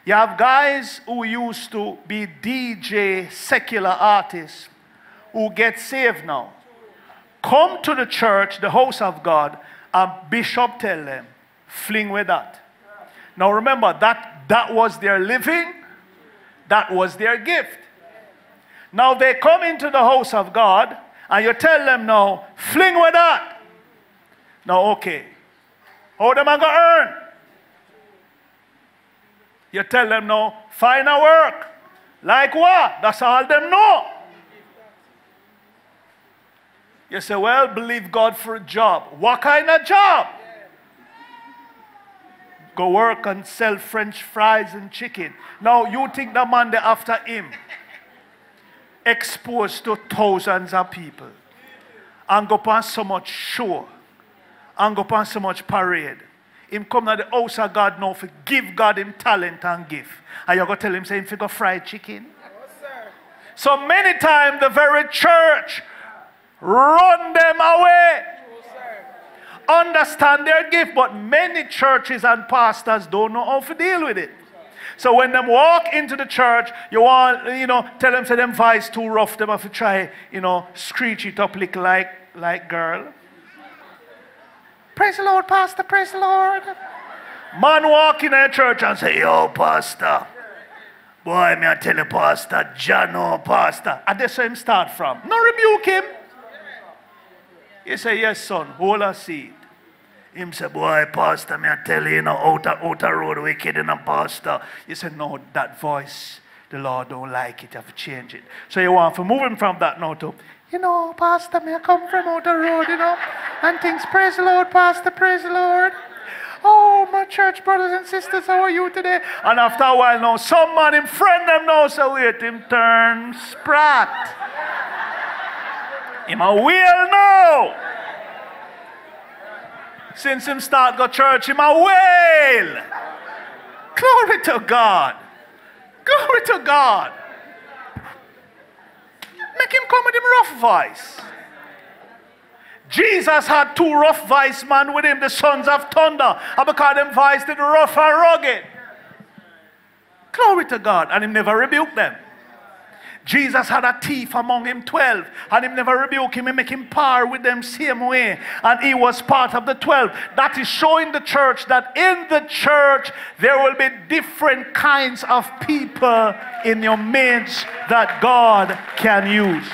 You have guys who used to be DJ secular artists who get saved now. Come to the church, the house of God, and bishop tell them, fling with that. Now remember, that was their living, that was their gift. Now they come into the house of God, and you tell them now, fling with that. Now okay, how them I gonna earn? You tell them now, find a work. Like what? That's all them know. You say, well, believe God for a job. What kind of job? Go work and sell French fries and chicken. Now you think the man there after him, exposed to thousands of people, and go upon so much show, and go upon so much parade. Him come to the house of God now for give God him talent and gift. And you go tell him, say, him for go fried chicken. So many times the very church run them away. Understand their gift, but many churches and pastors don't know how to deal with it. So when them walk into the church, you want, tell them, say them voice too rough, them have to try, screech it up like girl. Praise the Lord, pastor, praise the Lord. Man walk in a church and say, yo, pastor. Boy, me I tell you, pastor, Jano, pastor. And that's where him start from. No rebuke him. You say, yes, son, hold a seat. Him say, boy, pastor, me I tell you, outer road wicked in a pastor. You say, no, that voice, the Lord don't like it, you have to change it. So you want to move him from that now to, pastor, me I come from outer road, and things, praise the Lord, pastor, praise the Lord. Oh, my church brothers and sisters, how are you today? And after a while now, some man, him friend them now, so wait, him turn sprat. Him a wheel now. Since him start go church, him a whale. Glory to God. Glory to God. Make him come with him rough voice. Jesus had two rough voice men with him, the sons of thunder. And because them voice did rough and rugged. Glory to God. And him never rebuked them. Jesus had a thief among him 12, and him never rebuked him. He make him par with them same way, and he was part of the 12. That is showing the church that in the church there will be different kinds of people in your midst that God can use.